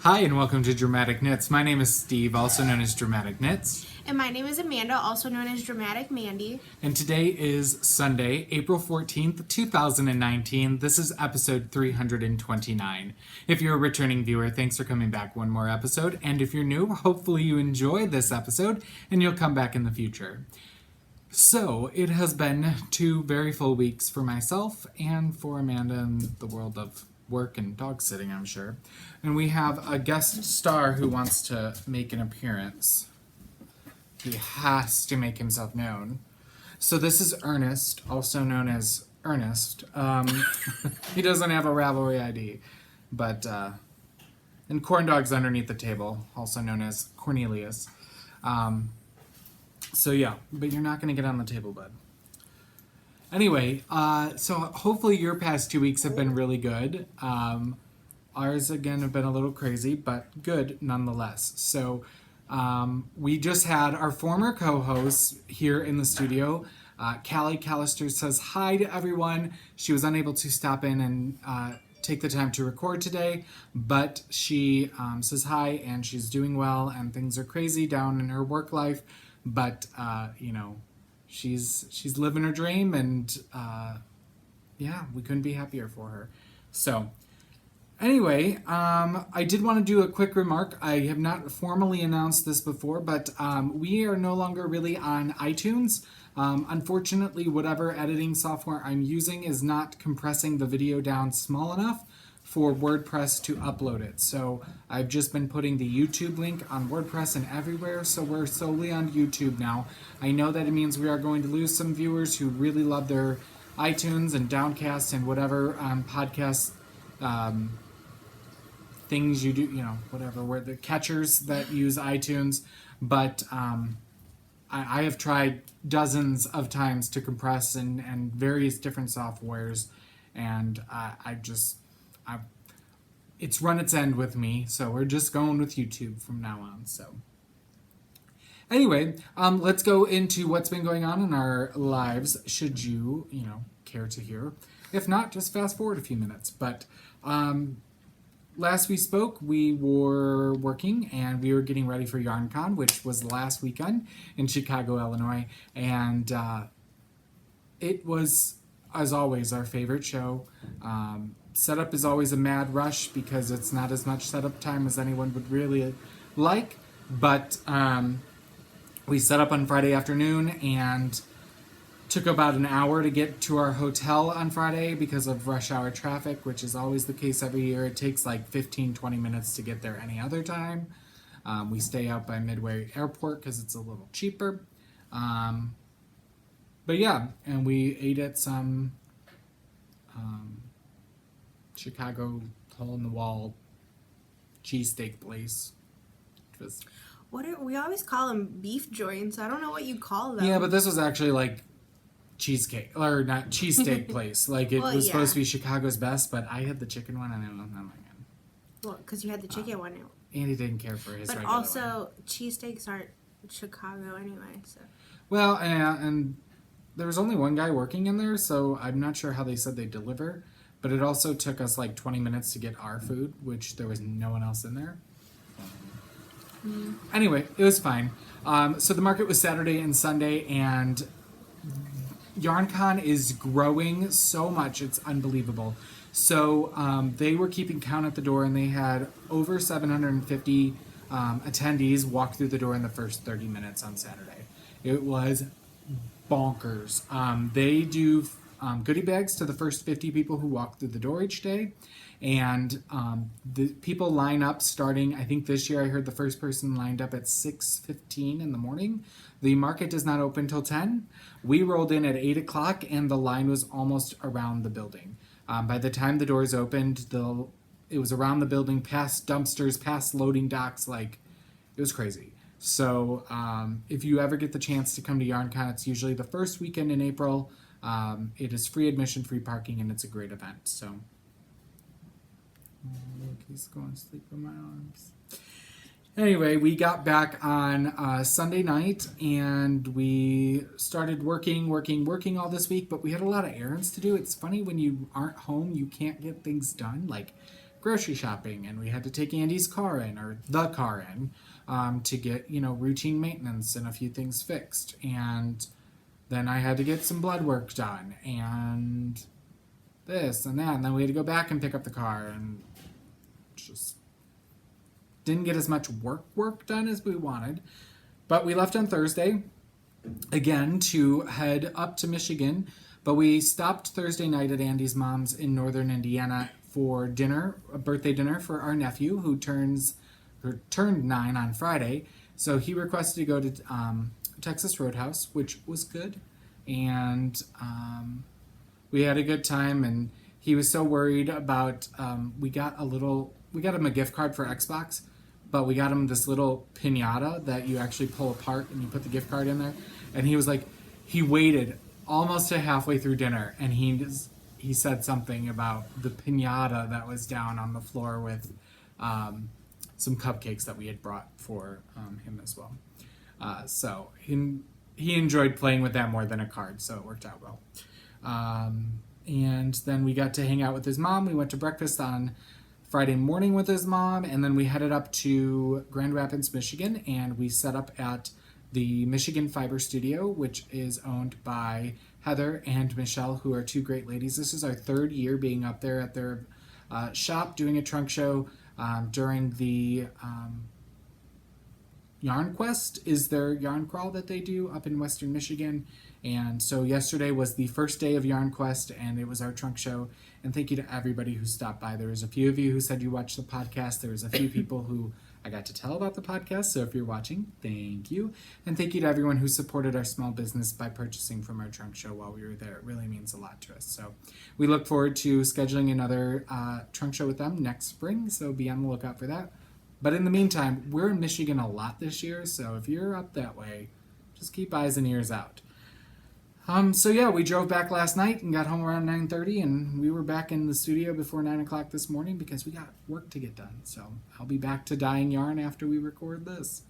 Hi, and welcome to Dramatic Knits. My name is Steve, also known as Dramatic Knits. And my name is Amanda, also known as Dramatic Mandy. And today is Sunday, April 14th, 2019. This is episode 329. If you're a returning viewer, thanks for coming back one more episode. And if you're new, hopefully you enjoy this episode and you'll come back in the future. So, it has been 2 very full weeks for myself and for Amanda in the world of work and dog sitting, I'm sure. And we have a guest star who wants to make an appearance. He has to make himself known. So this is Ernest, also known as Ernest. He doesn't have a Ravelry ID, but and Corn Dog's underneath the table, also known as Cornelius. So yeah, but you're not going to get on the table, bud. Anyway, so hopefully your past 2 weeks have been really good. Ours, again, have been a little crazy, but good nonetheless. So we just had our former co-host here in the studio. Callie Callister says hi to everyone. She was unable to stop in and take the time to record today, but she says hi and she's doing well and things are crazy down in her work life. But, she's living her dream and, yeah, we couldn't be happier for her. So, anyway, I did want to do a quick remark. I have not formally announced this before, but we are no longer really on iTunes. Unfortunately, whatever editing software I'm using is not compressing the video down small enough for WordPress to upload it. So I've just been putting the YouTube link on WordPress and everywhere, so we're solely on YouTube now. I know that it means we are going to lose some viewers who really love their iTunes and Downcast and whatever podcast things you do, whatever, where the catchers that use iTunes. But I have tried dozens of times to compress and various different softwares, and it's run its end with me, so we're just going with YouTube from now on. So anyway, let's go into what's been going on in our lives, should you care to hear. If not, just fast forward a few minutes. But last we spoke, we were working and we were getting ready for YarnCon, which was last weekend in Chicago, Illinois. And it was, as always, our favorite show. Setup is always a mad rush because it's not as much setup time as anyone would really like. But we set up on Friday afternoon and took about an hour to get to our hotel on Friday because of rush hour traffic, which is always the case every year. It takes like 15-20 minutes to get there any other time. We stay out by Midway Airport because it's a little cheaper. But yeah, and we ate at some Chicago hole-in-the-wall cheesesteak place. We always call them beef joints. I don't know what you call them. Yeah, but this was actually like cheesecake, or not cheesesteak place. Like it was supposed to be Chicago's best, but I had the chicken one and I'm like, well, because you had the chicken one. Andy didn't care for his regular But also, one. Cheesesteaks aren't Chicago anyway, so. Well, and there was only one guy working in there, so I'm not sure how they said they deliver. But it also took us like 20 minutes to get our food, which there was no one else in there. Anyway, it was fine. So the market was Saturday and Sunday, and YarnCon is growing so much, it's unbelievable. So they were keeping count at the door, and they had over 750 attendees walk through the door in the first 30 minutes on Saturday. It was bonkers. They do goodie bags to the first 50 people who walk through the door each day. And the people line up starting, I think this year I heard the first person lined up at 6:15 in the morning. The market does not open till 10. We rolled in at 8 o'clock and the line was almost around the building. By the time the doors opened, it was around the building, past dumpsters, past loading docks, like it was crazy. So if you ever get the chance to come to YarnCon, it's usually the first weekend in April. It is free admission, free parking, and it's a great event. So he's going to sleep in my arms. Anyway, we got back on Sunday night, and we started working all this week, but we had a lot of errands to do. It's funny when you aren't home, you can't get things done. Like, grocery shopping, and we had to take Andy's car in, or the car in, to get, routine maintenance and a few things fixed. And then I had to get some blood work done, and this and that. And then we had to go back and pick up the car, and just didn't get as much work done as we wanted. But we left on Thursday, again, to head up to Michigan. But we stopped Thursday night at Andy's mom's in northern Indiana for dinner, a birthday dinner for our nephew who turned 9 on Friday. So he requested to go to Texas Roadhouse, which was good. And we had a good time, and he was so worried about, we got him a gift card for Xbox, but we got him this little piñata that you actually pull apart and you put the gift card in there. And he was like, he waited almost to halfway through dinner, and he said something about the piñata that was down on the floor with some cupcakes that we had brought for him as well. So he enjoyed playing with that more than a card, so it worked out well. And then we got to hang out with his mom. We went to breakfast on Friday morning with his mom, and then we headed up to Grand Rapids, Michigan, and we set up at the Michigan Fiber Studio, which is owned by Heather and Michelle, who are two great ladies. This is our third year being up there at their shop doing a trunk show during the Yarn Quest is their yarn crawl that they do up in Western Michigan. And so yesterday was the first day of Yarn Quest, and it was our trunk show. And thank you to everybody who stopped by. There was a few of you who said you watched the podcast. There was a few people who I got to tell about the podcast. So if you're watching, thank you. And thank you to everyone who supported our small business by purchasing from our trunk show while we were there. It really means a lot to us. So we look forward to scheduling another trunk show with them next spring. So be on the lookout for that. But in the meantime, we're in Michigan a lot this year. So if you're up that way, just keep eyes and ears out. So yeah, we drove back last night and got home around 9:30, and we were back in the studio before 9 o'clock this morning because we got work to get done. So I'll be back to dyeing yarn after we record this.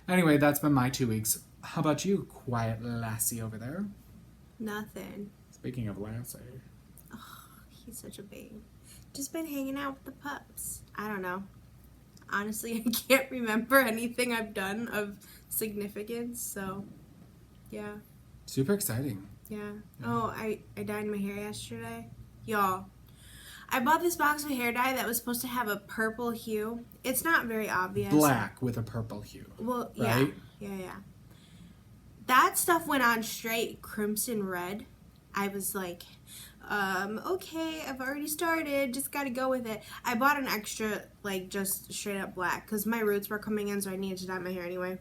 Anyway, that's been my 2 weeks. How about you, quiet lassie over there? Nothing. Speaking of lassie. Oh, he's such a babe. Just been hanging out with the pups. I don't know. Honestly, I can't remember anything I've done of significance, so yeah. Super exciting. Yeah. Oh, I dyed my hair yesterday. Y'all, I bought this box of hair dye that was supposed to have a purple hue. It's not very obvious. Black with a purple hue. Well, right? Yeah. That stuff went on straight crimson red. I was like, okay, I've already started. Just gotta go with it. I bought an extra, like, just straight up black because my roots were coming in, so I needed to dye my hair anyway.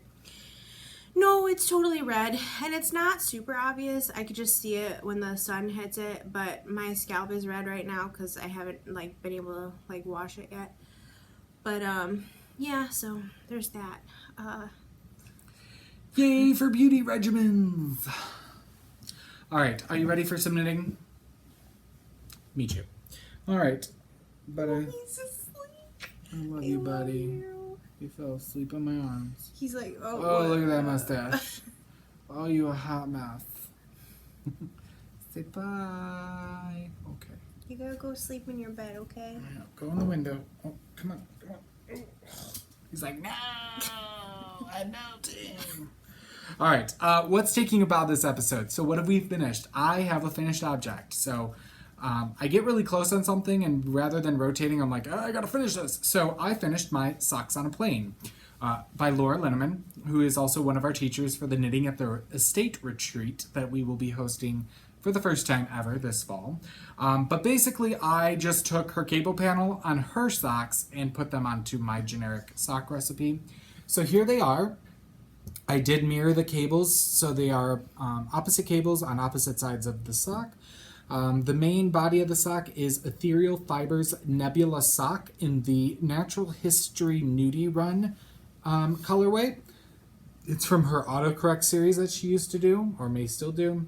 No, it's totally red, and it's not super obvious. I could just see it when the sun hits it, but my scalp is red right now because I haven't, like, been able to, like, wash it yet. But, yeah, so there's that. Yay for beauty regimens! All right, are you ready for some knitting? Me too. All right, but He's asleep. I love you, buddy. You fell asleep in my arms. He's like, oh, look at that mustache. Oh, you a hot mess. Say bye. Okay. You gotta go sleep in your bed, okay? I know. Go in the window. Oh, come on. Oh. He's like, no, I'm melting. All right. What's taking about this episode? So what have we finished? I have a finished object. So I get really close on something, and rather than rotating, I'm like, oh, I gotta finish this. So I finished my Socks on a Plane by Laura Linneman, who is also one of our teachers for the Knitting at the Estate retreat that we will be hosting for the first time ever this fall. But basically, I just took her cable panel on her socks and put them onto my generic sock recipe. So here they are. I did mirror the cables, so they are opposite cables on opposite sides of the sock. The main body of the sock is Ethereal Fibers Nebula Sock in the Natural History Nudie Run colorway. It's from her autocorrect series that she used to do, or may still do.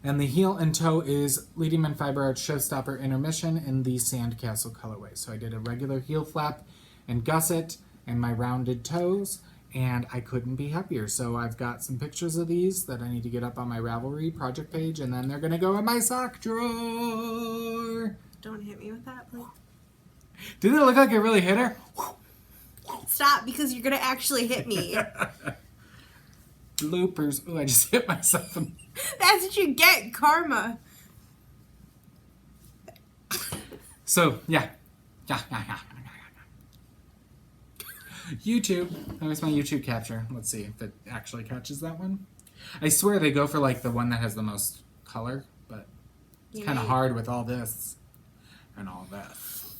And the heel and toe is Leading Man Fiber Art Showstopper Intermission in the Sandcastle colorway. So I did a regular heel flap and gusset and my rounded toes, and I couldn't be happier. So I've got some pictures of these that I need to get up on my Ravelry project page, and then they're going to go in my sock drawer. Don't hit me with that, please. Did it look like it really hit her? Stop, because you're gonna actually hit me. Bloopers. Ooh, I just hit myself. That's what you get, karma. So, yeah. YouTube. That was my YouTube capture. Let's see if it actually catches that one. I swear they go for like the one that has the most color, but it's kind of hard with all this and all this.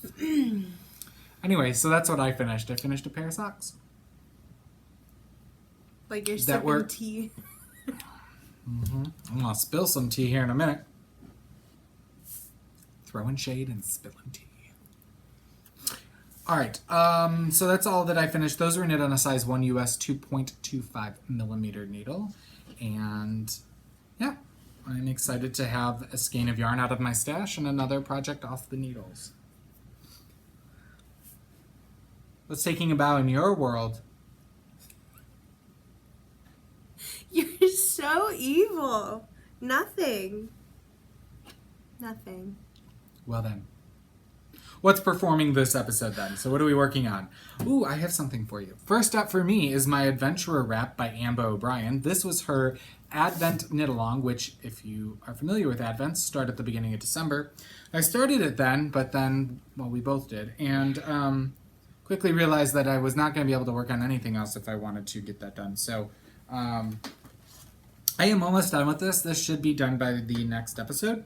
Anyway, so that's what I finished. I finished a pair of socks. Like you're That sipping work? tea. I'm gonna spill some tea here in a minute. Throwing shade and spilling tea. All right, so that's all that I finished. Those were knit on a size 1 US 2.25 millimeter needle. And yeah, I'm excited to have a skein of yarn out of my stash and another project off the needles. What's taking a bow in your world? You're so evil. Nothing. Nothing. Well then. What's performing this episode then? So what are we working on? Ooh, I have something for you. First up for me is my Adventurer wrap by Amber O'Brien. This was her Advent knit along, which if you are familiar with Advents, start at the beginning of December. I started it then, but then, well, we both did. And quickly realized that I was not going to be able to work on anything else if I wanted to get that done. So I am almost done with this. This should be done by the next episode.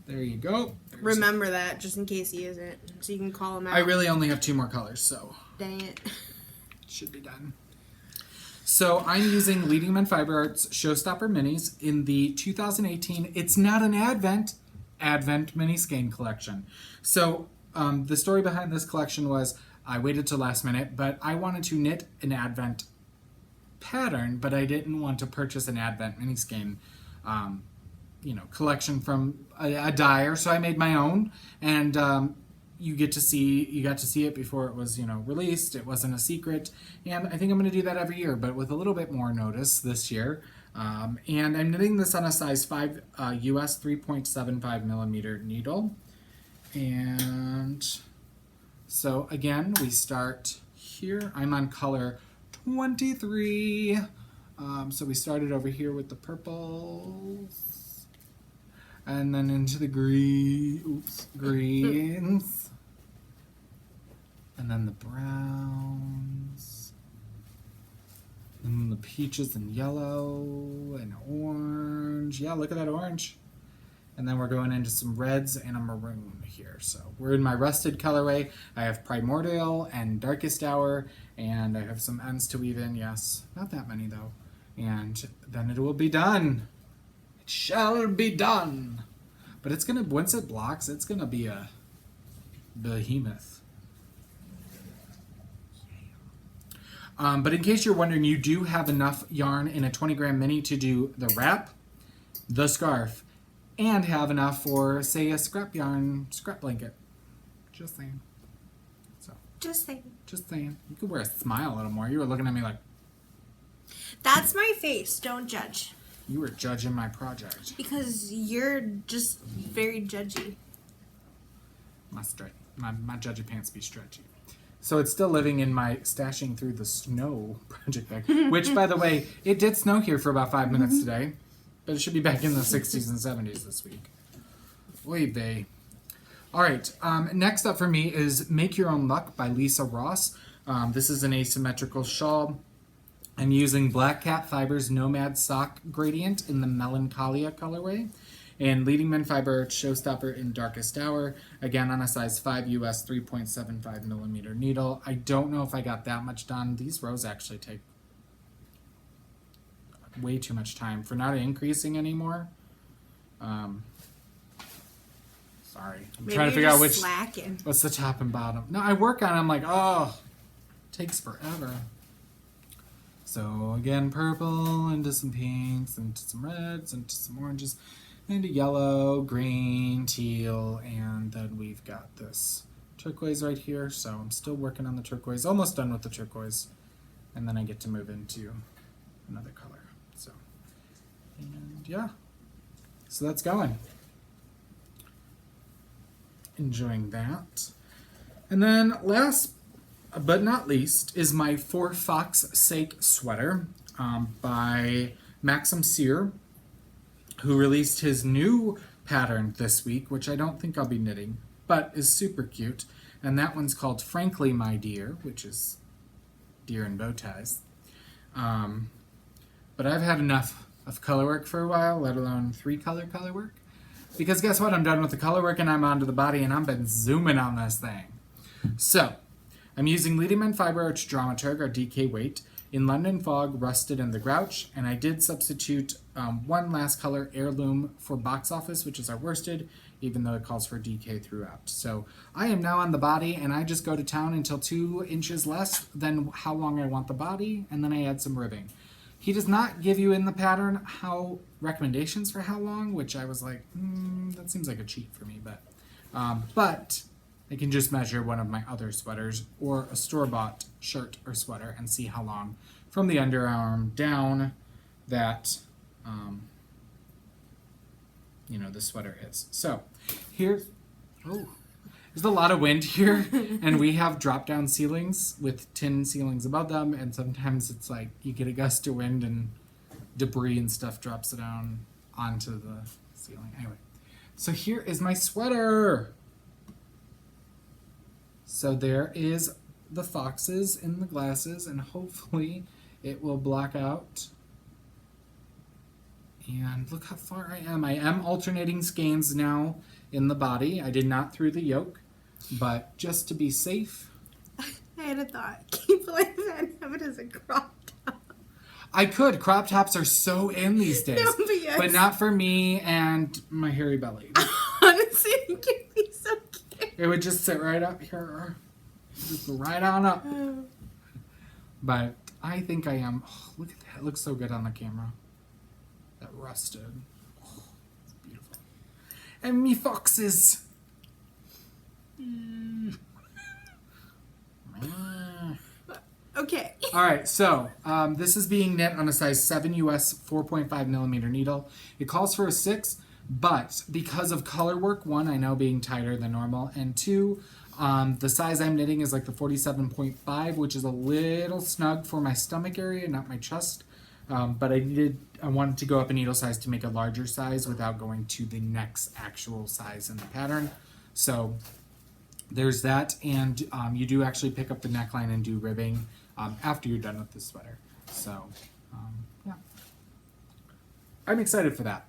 There you go. Remember that, just in case he isn't, so you can call him out. I really only have 2 more colors, so Dang it. should be done. So I'm using Leading Men Fiber Arts Showstopper Minis in the 2018 It's Not an Advent Mini Skein collection. So the story behind this collection was I waited till last minute, but I wanted to knit an Advent pattern, but I didn't want to purchase an Advent mini skein collection from a dyer, so I made my own, and you got to see it before it was released. It wasn't a secret, and I think I'm going to do that every year, but with a little bit more notice this year. And I'm knitting this on a size 5 US 3.75 millimeter needle, and so again we start here. I'm on color 23. So we started over here with the purples, and then into the greens, and then the browns, and the peaches and yellow and orange. Yeah, look at that orange. And then we're going into some reds and a maroon here. So we're in my rusted colorway. I have Primordial and Darkest Hour, and I have some ends to weave in. Yes, not that many though. And then it will be done. It shall be done. But it's gonna, once it blocks, it's gonna be a behemoth. But in case you're wondering, you do have enough yarn in a 20-gram mini to do the wrap, the scarf, and have enough for, say, a scrap yarn scrap blanket. Just saying. So. Just saying. Just saying. You could wear a smile a little more. You were looking at me like... That's my face. Don't judge. You were judging my project. Because you're just very judgy. My judgy pants be stretchy. So it's still living in my stashing through the snow project bag. Which, by the way, it did snow here for about 5 minutes today. But it should be back in the 60s and 70s this week. Oy vey. All right, next up for me is Make Your Own Luck by Lisa Ross. This is an asymmetrical shawl. I'm using Black Cat Fibers Nomad Sock Gradient in the Melancholia colorway. And Leading Men Fiber Showstopper in Darkest Hour. Again, on a size 5 US 3.75 millimeter needle. I don't know if I got that much done. These rows actually take way too much time for not increasing anymore. Sorry. I'm trying to figure out which... slacking. What's the top and bottom? No, I work on it. I'm like, oh, takes forever. So again, purple into some pinks, into some reds, into some oranges, into yellow, green, teal, and then we've got this turquoise right here. So I'm still working on the turquoise, almost done with the turquoise, and then I get to move into another color. So, and yeah, so that's going. Enjoying that. And then last but not least is my For Fox Sake sweater by Maxim Sear, who released his new pattern this week, which I don't think I'll be knitting, but is super cute. And that one's called Frankly My Dear, which is deer and bow ties. But I've had enough of color work for a while, let alone 3-color color work. Because guess what? I'm done with the color work and I'm onto the body and I've been zooming on this thing. So, I'm using Leadingman Fiber Arch Dramaturg, or DK Weight, in London Fog, Rusted, and the Grouch, and I did substitute one last color, Heirloom, for Box Office, which is our worsted, even though it calls for DK throughout. So I am now on the body, and I just go to town until 2 inches less than how long I want the body, and then I add some ribbing. He does not give you in the pattern recommendations for how long, which I was like, that seems like a cheat for me, but I can just measure one of my other sweaters or a store-bought shirt or sweater and see how long from the underarm down that, the sweater is. So there's a lot of wind here, and we have drop-down ceilings with tin ceilings above them, and sometimes it's like you get a gust of wind and debris and stuff drops down onto the ceiling. Anyway, so here is my sweater. So there is the foxes in the glasses, and hopefully it will block out. And look how far I am. I am alternating skeins now in the body. I did not through the yoke, but just to be safe. I had a thought. Keep like that and have it as a crop top. I could. Crop tops are so in these days. No, but yes. But not for me and my hairy belly. Honestly, it could be so cute. It would just sit right up here. Just go right on up. But I think I am. Oh, look at that. It looks so good on the camera. That rusted. Oh, it's beautiful. And me foxes. Okay. All right, so this is being knit on a size 7 US 4.5 millimeter needle. It calls for a 6, but because of color work, 1, I know being tighter than normal, and 2, the size I'm knitting is like the 47.5, which is a little snug for my stomach area, not my chest. But I wanted to go up a needle size to make a larger size without going to the next actual size in the pattern. So there's that, and you do actually pick up the neckline and do ribbing after you're done with the sweater. So, yeah. I'm excited for that.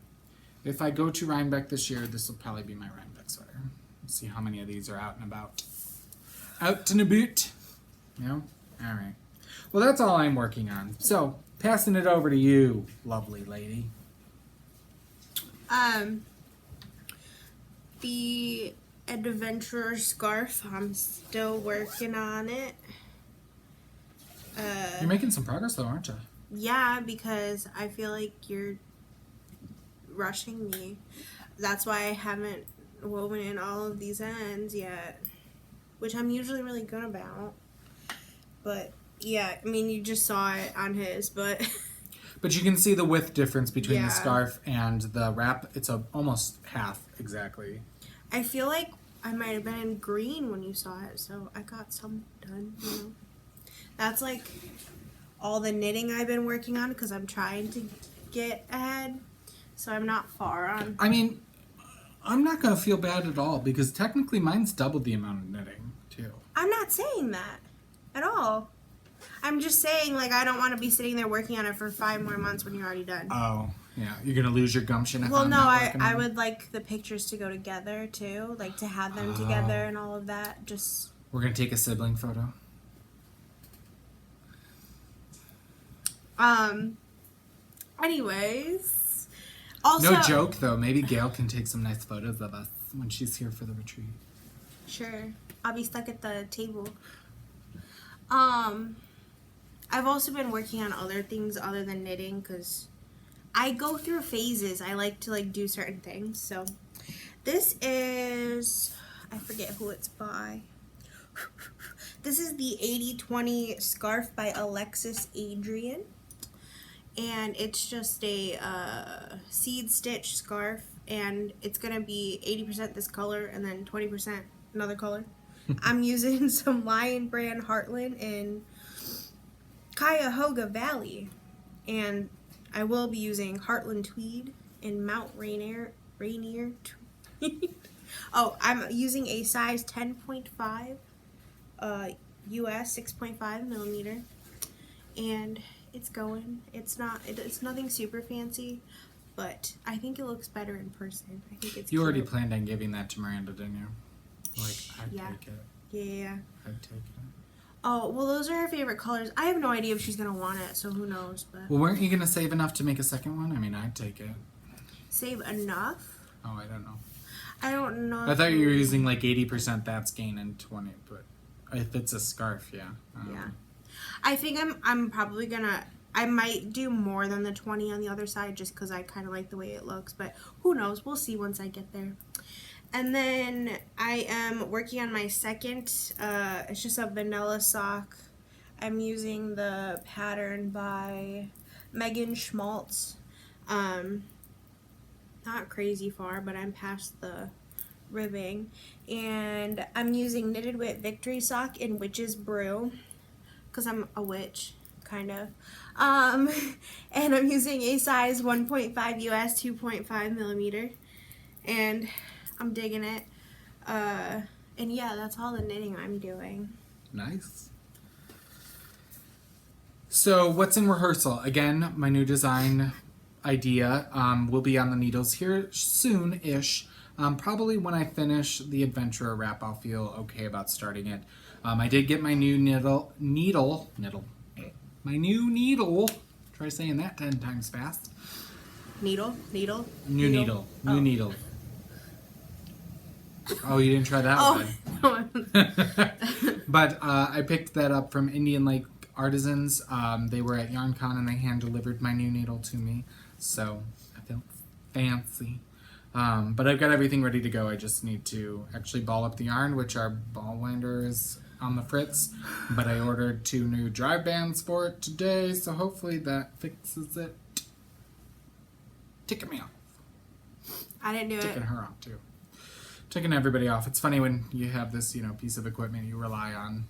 If I go to Rhinebeck this year, this will probably be my Rhinebeck sweater. We'll see how many of these are out and about. Out and about. You know? All right. Well, that's all I'm working on. So, passing it over to you, lovely lady. The adventurer scarf, I'm still working on it. You're making some progress though, aren't you? Yeah, because I feel like you're rushing me. That's why I haven't woven in all of these ends yet, which I'm usually really good about. But yeah, I mean, you just saw it on his, but But you can see the width difference between Yeah. the scarf and the wrap. It's almost half exactly. I feel like I might have been in green when you saw it, so I got some done, you know. That's like all the knitting I've been working on because I'm trying to get ahead, so I'm not far on. I mean, I'm not going to feel bad at all because technically mine's double the amount of knitting too. I'm not saying that at all. I'm just saying, like, I don't want to be sitting there working on it for 5 more months when you're already done. Oh, yeah. You're going to lose your gumption if Well, I'm no, not I working on it? would like the pictures to go together, too. Like, to have them together and all of that. Just... We're going to take a sibling photo. Anyways. Also... No joke, though. Maybe Gail can take some nice photos of us when she's here for the retreat. Sure. I'll be stuck at the table. I've also been working on other things other than knitting because I go through phases. I like to like do certain things. So this is, I forget who it's by. This is the 80/20 scarf by Alexis Adrian. And it's just a seed stitch scarf. And it's going to be 80% this color and then 20% another color. I'm using some Lion Brand Heartland in Cuyahoga Valley, and I will be using Heartland Tweed in Mount Rainier Tweed. Oh, I'm using a size 10.5 US 6.5 millimeter, and it's going. It's nothing super fancy, but I think it looks better in person. I think it's You already cute. planned on giving that to Miranda, didn't you? Like, I'd Yeah. take it. Yeah. I'd take it. Oh, well, those are her favorite colors. I have no idea if she's gonna want it, so who knows, but Well, weren't you going to save enough to make a second one? I mean, I'd take it. save enough. Oh, I don't know. I don't know. I thought you were using like 80% that's gain and 20, but if it's a scarf, yeah. Yeah. I think I'm probably gonna. I might do more than the 20 on the other side just because I kind of like the way it looks, but who knows? We'll see once I get there. And then I am working on my second. It's just a vanilla sock. I'm using the pattern by Megan Schmaltz. Not crazy far, but I'm past the ribbing. And I'm using Knitted Wit Victory Sock in Witch's Brew because I'm a witch, kind of. And I'm using a size 1.5 US 2.5 millimeter. And I'm digging it. And yeah, that's all the knitting I'm doing. Nice. So what's in rehearsal? Again, my new design idea will be on the needles here soon-ish. Probably when I finish the Adventurer wrap, I'll feel okay about starting it. I did get my new needle. My new needle. Try saying that 10 times fast. Needle. New needle. New Oh. needle. Oh, you didn't try that one. No. But I picked that up from Indian Lake Artisans. They were at YarnCon and they hand delivered my new needle to me. So I feel fancy. But I've got everything ready to go. I just need to actually ball up the yarn, which our ball winder is on the fritz. But I ordered 2 new drive bands for it today, so hopefully that fixes it. Ticking me off. I didn't do it. Ticking her off too. Ticking everybody off. It's funny when you have this, piece of equipment you rely on.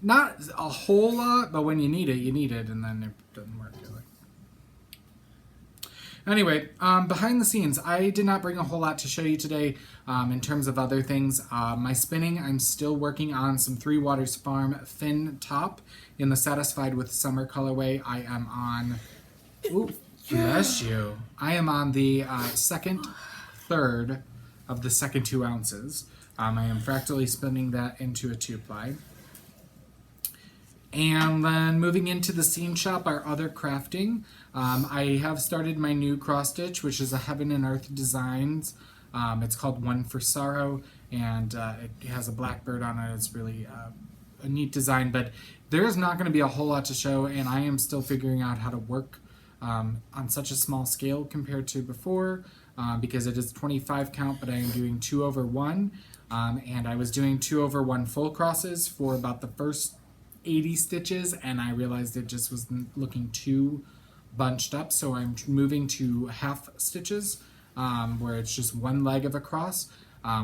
Not a whole lot, but when you need it, and then it doesn't work. You're like... Anyway, behind the scenes, I did not bring a whole lot to show you today in terms of other things. My spinning, I'm still working on some Three Waters Farm Thin Top in the Satisfied with Summer colorway. I am on... Ooh, bless you. I am on the third of the second 2 ounces. I am fractally spinning that into a 2-ply. And then moving into the seam shop, our other crafting. I have started my new cross stitch, which is a Heaven and Earth Designs. It's called One for Sorrow, and it has a blackbird on it. It's really a neat design, but there is not going to be a whole lot to show, and I am still figuring out how to work on such a small scale compared to before, because it is 25 count, but I am doing 2/1, and I was doing 2/1 full crosses for about the first 80 stitches, and I realized it just was looking too bunched up, so I'm moving to half stitches, where it's just 1 leg of a cross,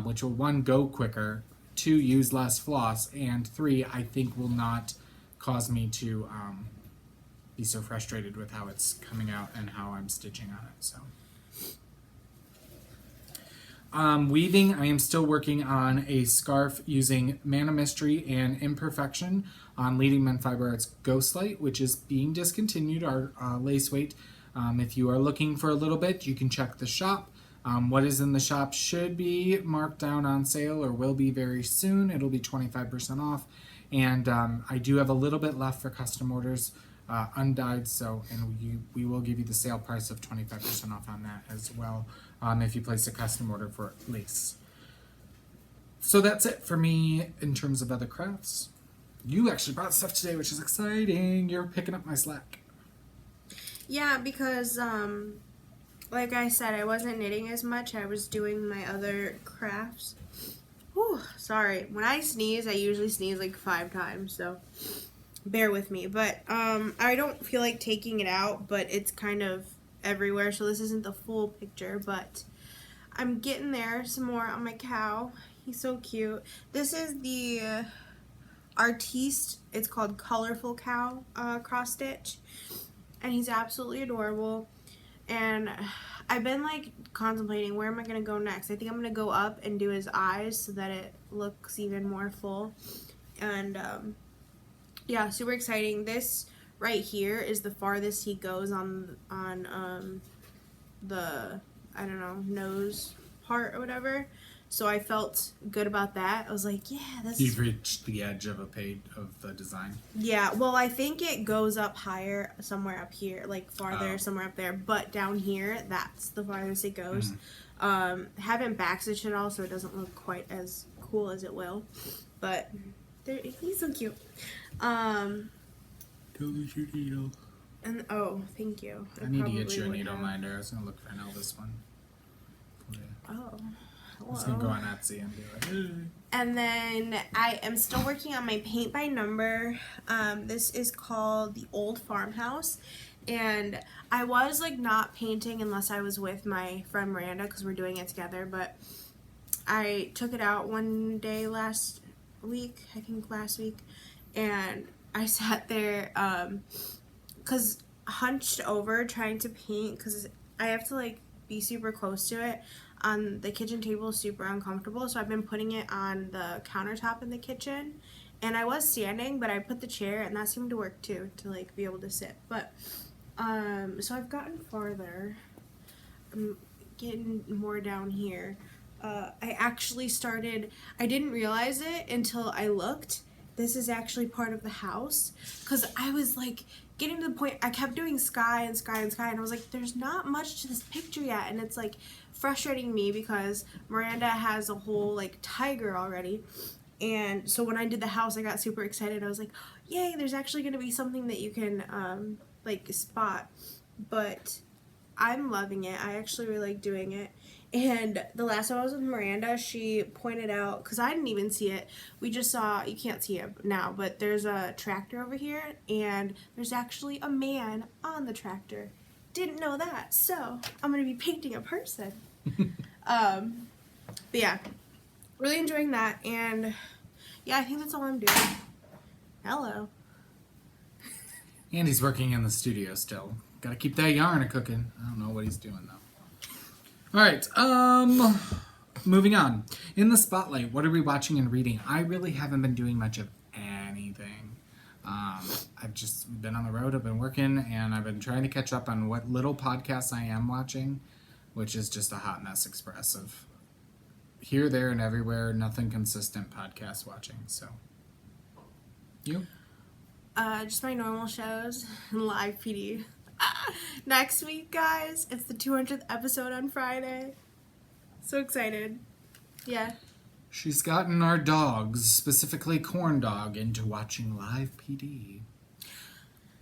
which will 1, go quicker, 2, use less floss, and 3, I think will not cause me to be so frustrated with how it's coming out and how I'm stitching on it. So weaving, I am still working on a scarf using Mana Mystery and Imperfection on Leading Men Fiber Arts Ghostlight, which is being discontinued, our lace weight. If you are looking for a little bit, you can check the shop. What is in the shop should be marked down on sale or will be very soon. It'll be 25% off. And I do have a little bit left for custom orders, undyed, and we will give you the sale price of 25% off on that as well, if you place a custom order for lace. So that's it for me in terms of other crafts. You actually brought stuff today, which is exciting. You're picking up my slack. Yeah, because like I said, I wasn't knitting as much. I was doing my other crafts. Whew, sorry. When I sneeze, I usually sneeze like 5 times, so bear with me. But I don't feel like taking it out, but it's kind of everywhere, so this isn't the full picture, but I'm getting there some more on my cow. He's so cute. This is the Artiste. It's called Colorful Cow cross stitch. And he's absolutely adorable. And I've been like contemplating where am I going to go next. I think I'm going to go up and do his eyes so that it looks even more full. And yeah, super exciting. This right here is the farthest he goes on the, I don't know, nose part or whatever. So I felt good about that. I was like, yeah, this You've reached the edge of a page of the design. Yeah, well, I think it goes up higher somewhere up here, like farther somewhere up there. But down here, that's the farthest it goes. Haven't backstitched it all, so it doesn't look quite as cool as it will. But he's so cute. Go get your needle. And oh, thank you. I need to get you a needle minder. I was gonna look for an Elvis one. Oh. I was gonna go on Etsy and be like, hey. And then I am still working on my paint by number. This is called the Old Farmhouse. And I was like not painting unless I was with my friend Miranda because we're doing it together. But I took it out one day last week, and I sat there because hunched over trying to paint because I have to like be super close to it. On the kitchen table is super uncomfortable, so I've been putting it on the countertop in the kitchen. And I was standing, but I put the chair, and that seemed to work too, to like be able to sit. But so I've gotten farther. I'm getting more down here. I actually started, I didn't realize it until I looked. This is actually part of the house, because I was like getting to the point, I kept doing sky and sky and sky, and I was like, there's not much to this picture yet. And it's like frustrating me because Miranda has a whole like tiger already. And so when I did the house, I got super excited. I was like, yay, there's actually going to be something that you can like spot. But I'm loving it. I actually really like doing it. And the last time I was with Miranda, she pointed out, because I didn't even see it, we just saw, you can't see it now, but there's a tractor over here, and there's actually a man on the tractor. Didn't know that, so I'm going to be painting a person. But yeah, really enjoying that, and yeah, I think that's all I'm doing. Hello. And he's working in the studio still. Gotta keep that yarn a-cooking. I don't know what he's doing, though. All right, moving on. In the spotlight, what are we watching and reading? I really haven't been doing much of anything. I've just been on the road, I've been working, and I've been trying to catch up on what little podcasts I am watching, which is just a hot mess express of here, there, and everywhere, nothing consistent podcast watching, so. You? Just my normal shows and live PD. Next week, guys, it's the 200th episode on Friday. So excited. Yeah. She's gotten our dogs, specifically Corn Dog, into watching live PD.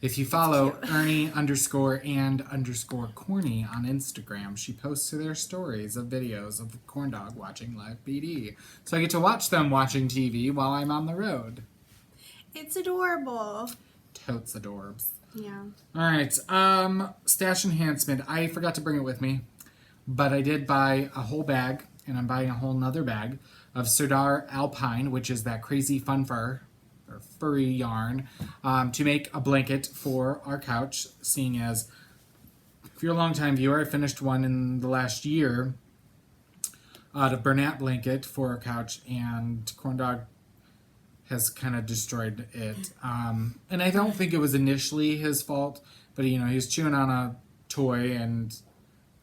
If you follow Ernie_and_Corny on Instagram, she posts to their stories of videos of Corn Dog watching live PD. So I get to watch them watching TV while I'm on the road. It's adorable. Totes adorbs. Yeah. All right. Stash enhancement. I forgot to bring it with me, but I did buy a whole bag, and I'm buying a whole nother bag of Serdar Alpine, which is that crazy fun fur or furry yarn, to make a blanket for our couch. Seeing as if you're a long-time viewer, I finished one in the last year out of Bernat blanket for our couch, and Corn Dog has kind of destroyed it. And I don't think it was initially his fault, but he was chewing on a toy and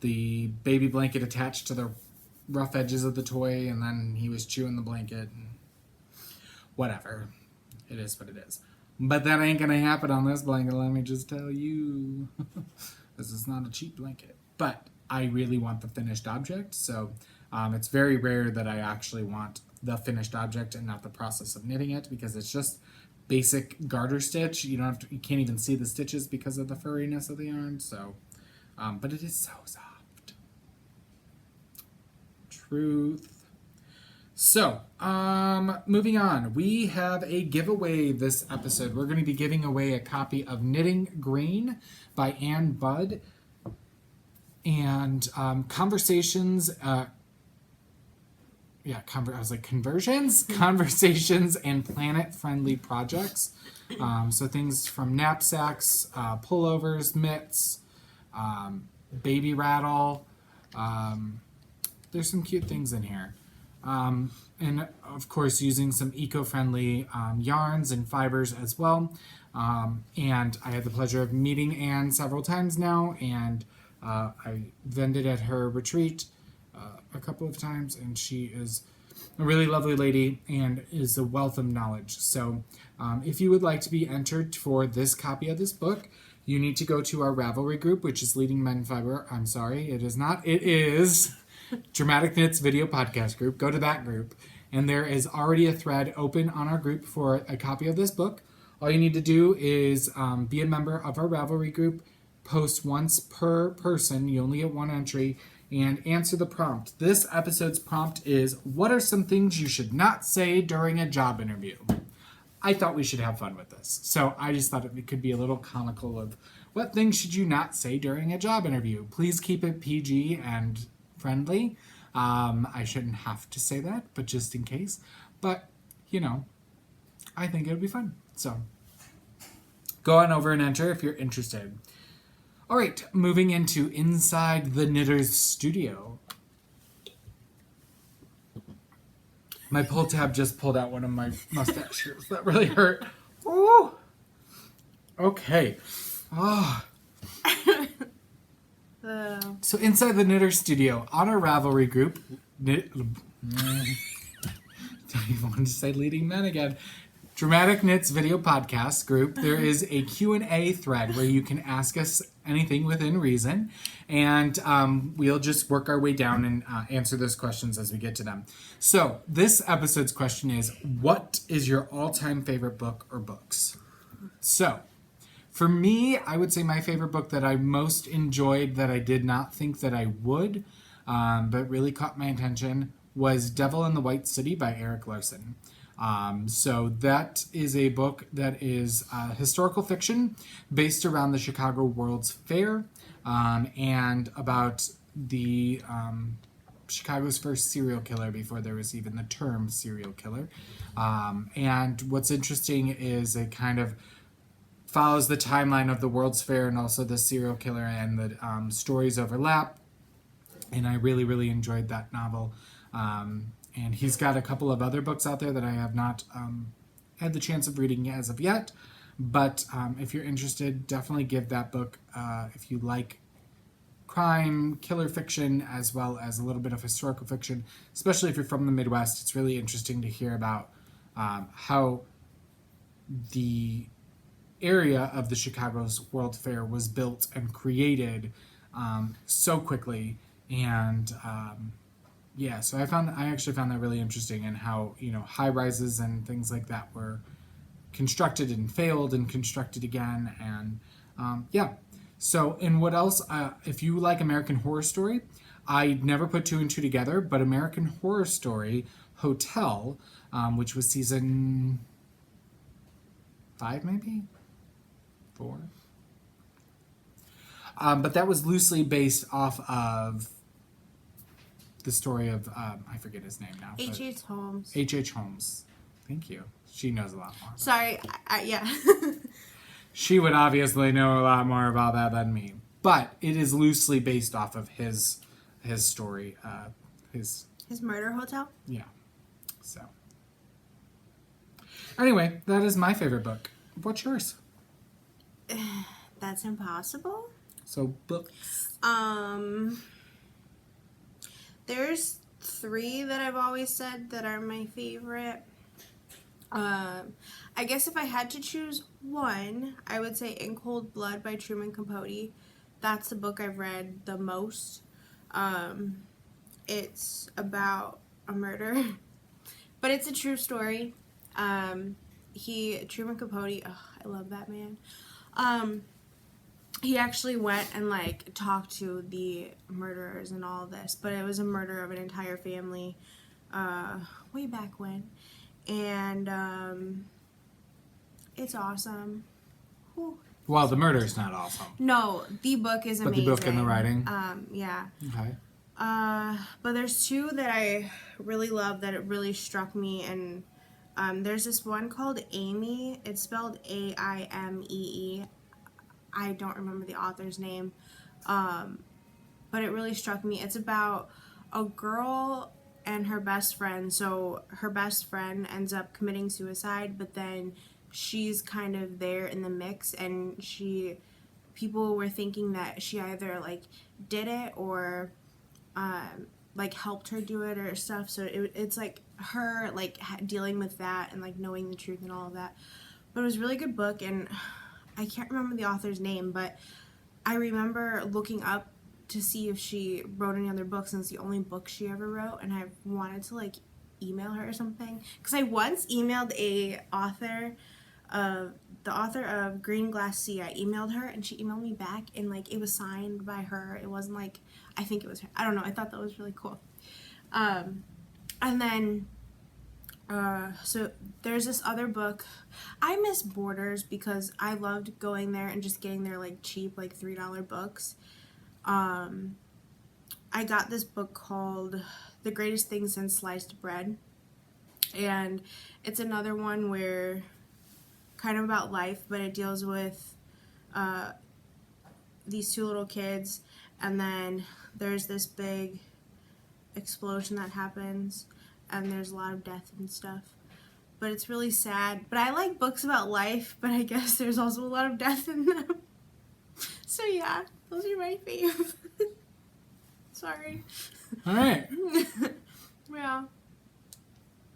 the baby blanket attached to the rough edges of the toy, and then he was chewing the blanket and whatever. It is what it is. But that ain't gonna happen on this blanket, let me just tell you. This is not a cheap blanket. But I really want the finished object, so it's very rare that I actually want the finished object and not the process of knitting it, because it's just basic garter stitch. You can't even see the stitches because of the furriness of the yarn. So, but it is so soft. Truth. So, moving on. We have a giveaway this episode. We're going to be giving away a copy of Knitting Green by Ann Budd and Conversations. I was like conversions, conversations, and planet-friendly projects. So things from knapsacks, pullovers, mitts, baby rattle. There's some cute things in here. And of course, using some eco-friendly yarns and fibers as well. And I had the pleasure of meeting Anne several times now, and I vended at her retreat a couple of times, and she is a really lovely lady and is a wealth of knowledge. So if you would like to be entered for this copy of this book, you need to go to our Ravelry group, which is Leading Men Fiber. I'm sorry, it is not. It is Dramatic Knits Video Podcast Group. Go to that group. And there is already a thread open on our group for a copy of this book. All you need to do is be a member of our Ravelry group, post once per person. You only get one entry, and answer the prompt. This episode's prompt is, what are some things you should not say during a job interview? I thought we should have fun with this. So I just thought it could be a little comical of what things should you not say during a job interview. Please keep it PG and friendly. I shouldn't have to say that, but just in case. But, I think it would be fun. So go on over and enter if you're interested. All right, moving into Inside the Knitter's Studio. My pull tab just pulled out one of my mustache hairs. That really hurt. Oh. Okay. Oh. So Inside the Knitter Studio, on our Ravelry group, don't even want to say Leading Men again. Dramatic Knits Video Podcast group, there is a Q&A thread where you can ask us anything within reason, and we'll just work our way down and answer those questions as we get to them. So this episode's question is, what is your all-time favorite book or books? So for me, I would say my favorite book that I most enjoyed that I did not think that I would, but really caught my attention, was Devil in the White City by Eric Larson. So that is a book that is historical fiction based around the Chicago World's Fair, and about the Chicago's first serial killer before there was even the term serial killer. And what's interesting is it kind of follows the timeline of the World's Fair and also the serial killer, and the stories overlap. And I really, really enjoyed that novel. And he's got a couple of other books out there that I have not had the chance of reading as of yet. But if you're interested, definitely give that book, if you like crime, killer fiction, as well as a little bit of historical fiction, especially if you're from the Midwest. It's really interesting to hear about how the area of the Chicago's World Fair was built and created so quickly. And so I actually found that really interesting, and how, high rises and things like that were constructed and failed and constructed again. And so, and what else, if you like American Horror Story, I never put two and two together, but American Horror Story Hotel, which was season 5, maybe 4, but that was loosely based off of the story of, I forget his name now. H.H. Holmes. H.H. Holmes. Thank you. She knows a lot more. Sorry, yeah. She would obviously know a lot more about that than me. But it is loosely based off of his story. His murder hotel? Yeah. So. Anyway, that is my favorite book. What's yours? That's impossible. So, books. There's 3 that I've always said that are my favorite. I guess if I had to choose one, I would say In Cold Blood by Truman Capote. That's the book I've read the most. It's about a murder, but it's a true story. Truman Capote, I love that man. He actually went and talked to the murderers and all this, but it was a murder of an entire family way back when. And it's awesome. Whew. Well, the murder is not awesome. No, the book is amazing. But the book and the writing? Yeah. Okay. But there's two that I really love that it really struck me, and there's this one called Amy. It's spelled Aimee. I don't remember the author's name, but it really struck me. It's about a girl and her best friend. So her best friend ends up committing suicide, but then she's kind of there in the mix, and people were thinking that she either like did it or like helped her do it or stuff. So it's like her like dealing with that and like knowing the truth and all of that. But it was a really good book, and I can't remember the author's name, but I remember looking up to see if she wrote any other books, and it's the only book she ever wrote, and I wanted to like email her or something, because I once emailed the author of Green Glass Sea. I emailed her, and she emailed me back, and like it was signed by her. It wasn't like, I think it was her. I don't know. I thought that was really cool. And then so there's this other book. I miss Borders because I loved going there and just getting their like cheap like $3 books. I got this book called The Greatest Thing Since Sliced Bread, and it's another one where kind of about life, but it deals with these two little kids, and then there's this big explosion that happens, and there's a lot of death and stuff, but it's really sad. But I like books about life, but I guess there's also a lot of death in them. So yeah, those are my fave. Sorry. All right. Yeah.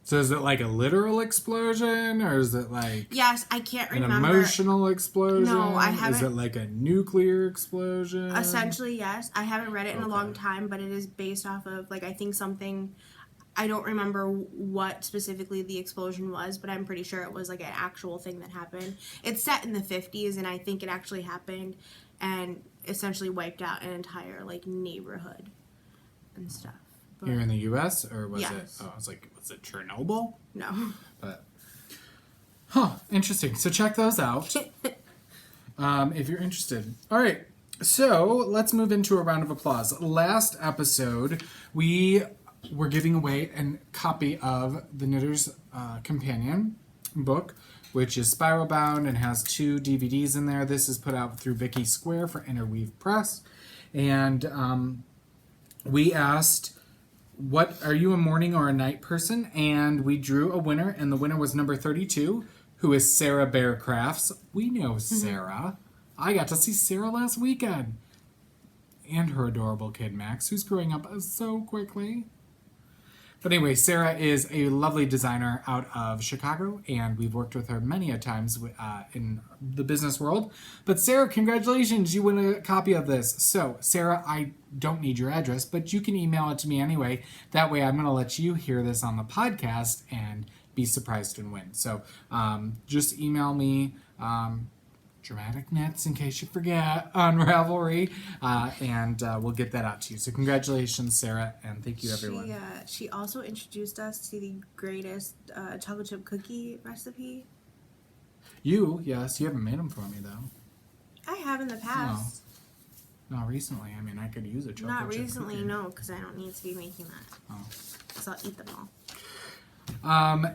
So is it like a literal explosion, or is it like Yes, I can't an remember. emotional explosion? No, I haven't. Is it like a nuclear explosion? Essentially, yes. I haven't read it in a long time, but it is based off of like I think something. I don't remember what specifically the explosion was, but I'm pretty sure it was like an actual thing that happened. It's set in the 50s, and I think it actually happened and essentially wiped out an entire like neighborhood and stuff. But Here in the U.S. or was Yes. it? Oh, I was like, was it Chernobyl? no. But interesting. So check those out if you're interested. All right. So let's move into a round of applause. Last episode, we were giving away a copy of the Knitter's Companion book, which is spiral bound and has 2 DVDs in there. This is put out through Vicky Square for Interweave Press. And we asked, what are you, a morning or a night person? And we drew a winner, and the winner was number 32, who is Sarah Bear Crafts. We know Sarah. I got to see Sarah last weekend. And her adorable kid, Max, who's growing up so quickly. But anyway, Sarah is a lovely designer out of Chicago, and we've worked with her many a times in the business world. But Sarah, congratulations, you win a copy of this. So, Sarah, I don't need your address, but you can email it to me anyway. That way I'm going to let you hear this on the podcast and be surprised and win. So, just email me Dramatic Knits, in case you forget, on Ravelry, and we'll get that out to you. So congratulations, Sarah, and thank you, everyone. She also introduced us to the greatest chocolate chip cookie recipe. Yes, you haven't made them for me, though. I have in the past. Not recently. I mean, I could use a chocolate Not chip recently, cookie. no, because I don't need to be making that. Oh. So I'll eat them all.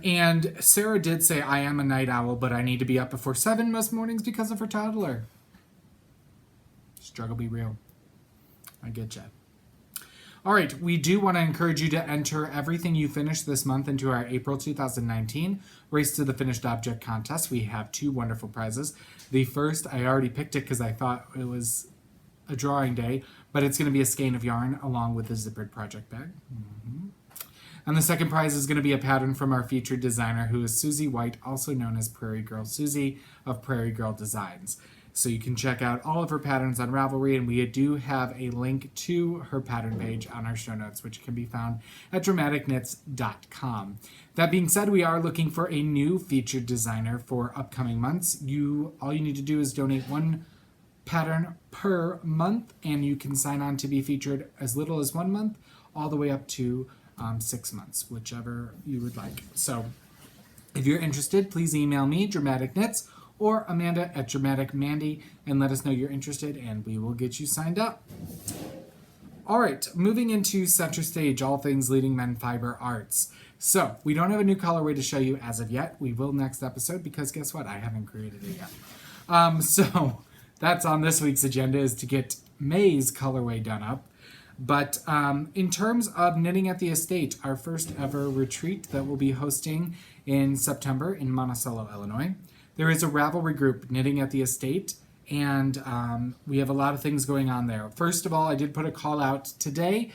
And Sarah did say, I am a night owl, but I need to be up before 7 most mornings because of her toddler. Struggle be real. I get ya. All right, we do want to encourage you to enter everything you finish this month into our April 2019 Race to the Finished Object contest. We have 2 wonderful prizes. The first, I already picked it because I thought it was a drawing day, but it's going to be a skein of yarn along with a zippered project bag. Mm-hmm. And the second prize is going to be a pattern from our featured designer, who is Susie White, also known as Prairie Girl Susie of Prairie Girl Designs. So you can check out all of her patterns on Ravelry, and we do have a link to her pattern page on our show notes, which can be found at dramaticknits.com. That being said, we are looking for a new featured designer for upcoming months. All you need to do is donate 1 pattern per month, and you can sign on to be featured as little as 1 month, all the way up to 6 months, whichever you would like. So if you're interested, please email me, Dramatic Knits, or Amanda at Dramatic Mandy, and let us know you're interested, and we will get you signed up. All right, moving into center stage, all things Leading Men Fiber Arts. So we don't have a new colorway to show you as of yet. We will next episode because guess what? I haven't created it yet. So that's on this week's agenda, is to get May's colorway done up. But in terms of Knitting at the Estate, our first ever retreat that we'll be hosting in September in Monticello, Illinois, there is a Ravelry group, Knitting at the Estate, and we have a lot of things going on there. First of all, I did put a call out today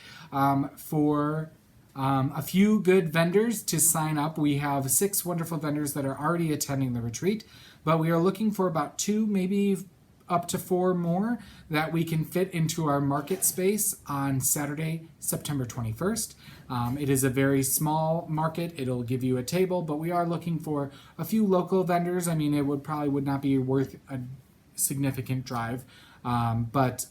for a few good vendors to sign up. We have 6 wonderful vendors that are already attending the retreat, but we are looking for about 2, maybe up to 4 more that we can fit into our market space on Saturday, September 21st. It is a very small market. It'll give you a table, but we are looking for a few local vendors. I mean, it would not be worth a significant drive, but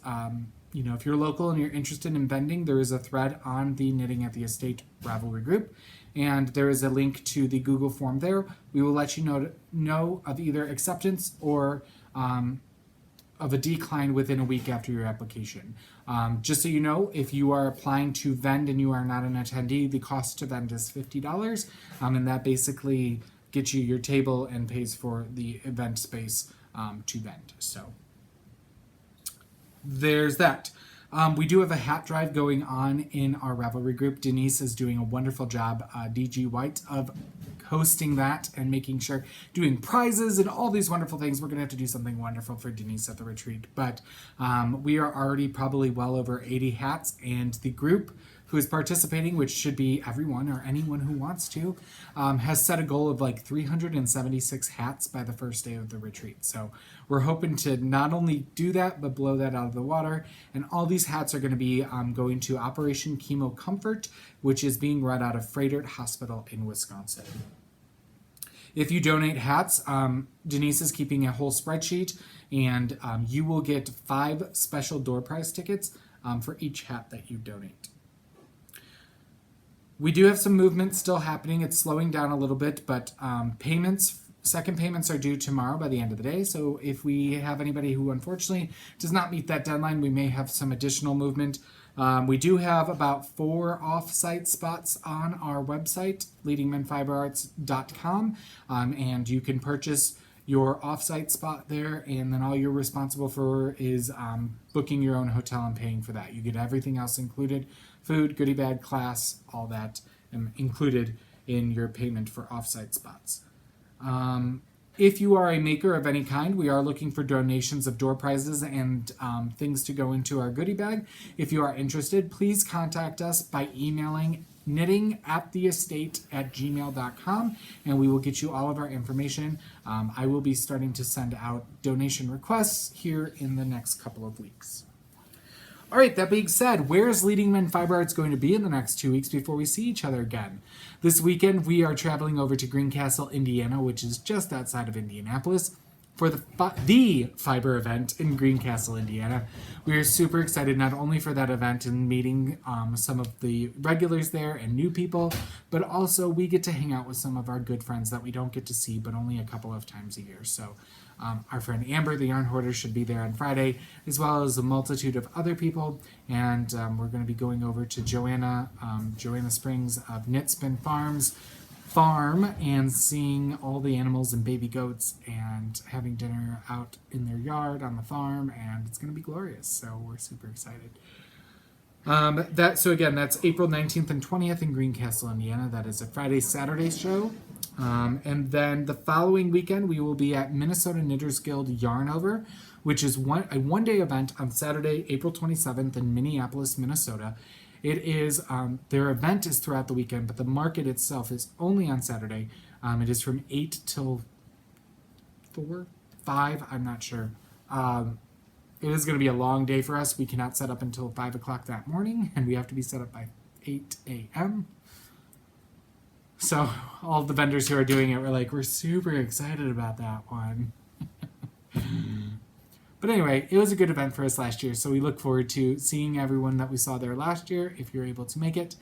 if you're local and you're interested in vending, there is a thread on the Knitting at the Estate Ravelry group, and there is a link to the Google form there. We will let you know of either acceptance or of a decline within a week after your application. Just so you know, if you are applying to vend and you are not an attendee, the cost to vend is $50, and that basically gets you your table and pays for the event space to vend. So there's that. We do have a hat drive going on in our Ravelry group. Denise is doing a wonderful job, DG White, of hosting that and making sure, doing prizes and all these wonderful things. We're going to have to do something wonderful for Denise at the retreat. But we are already probably well over 80 hats, and the group who is participating, which should be everyone or anyone who wants to, has set a goal of like 376 hats by the first day of the retreat. So we're hoping to not only do that, but blow that out of the water. And all these hats are going to be going to Operation Chemo Comfort, which is being run out of Frederick Hospital in Wisconsin. If you donate hats, Denise is keeping a whole spreadsheet, and you will get 5 special door prize tickets for each hat that you donate. We do have some movement still happening. It's slowing down a little bit, but second payments are due tomorrow by the end of the day. So if we have anybody who unfortunately does not meet that deadline, we may have some additional movement. We do have about 4 off-site spots on our website, leadingmenfiberarts.com, and you can purchase your off-site spot there, and then all you're responsible for is booking your own hotel and paying for that. You get everything else included: food, goodie bag, class, all that included in your payment for off-site spots. If you are a maker of any kind, we are looking for donations of door prizes and things to go into our goodie bag. If you are interested, please contact us by emailing knittingattheestate@gmail.com, and we will get you all of our information. I will be starting to send out donation requests here in the next couple of weeks. All right, that being said, where is Leading Men Fiber Arts going to be in the next 2 weeks before we see each other again? This weekend, we are traveling over to Greencastle, Indiana, which is just outside of Indianapolis, for the Fiber event in Greencastle, Indiana. We are super excited not only for that event and meeting some of the regulars there and new people, but also we get to hang out with some of our good friends that we don't get to see but only a couple of times a year. So our friend Amber, the yarn hoarder, should be there on Friday, as well as a multitude of other people. And we're going to be going over to Joanna Springs of Knit Spin Farm and seeing all the animals and baby goats and having dinner out in their yard on the farm, and it's going to be glorious. So we're super excited. So again, that's April 19th and 20th in Greencastle, Indiana. That is a Friday-Saturday show. And then the following weekend, we will be at Minnesota Knitters Guild Yarn Over, which is a one-day event on Saturday, April 27th in Minneapolis, Minnesota. It is, their event is throughout the weekend, but the market itself is only on Saturday. It is from 8 till 5, I'm not sure. It is going to be a long day for us. We cannot set up until 5 o'clock that morning, and we have to be set up by 8 a.m. So all the vendors who are doing it were like, we're super excited about that one. But anyway, it was a good event for us last year, so we look forward to seeing everyone that we saw there last year, if you're able to make it.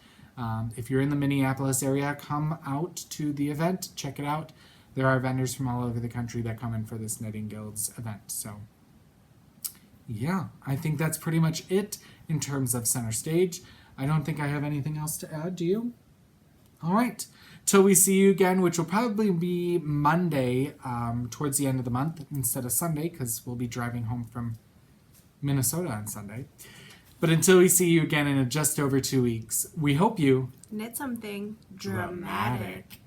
If you're in the Minneapolis area, come out to the event, check it out. There are vendors from all over the country that come in for this Knitting Guild's event. So Yeah, I think that's pretty much it in terms of center stage. I don't think I have anything else to add. Do you? All right. Till we see you again, which will probably be Monday towards the end of the month instead of Sunday, because we'll be driving home from Minnesota on Sunday. But until we see you again in just over 2 weeks, we hope you Knit something dramatic.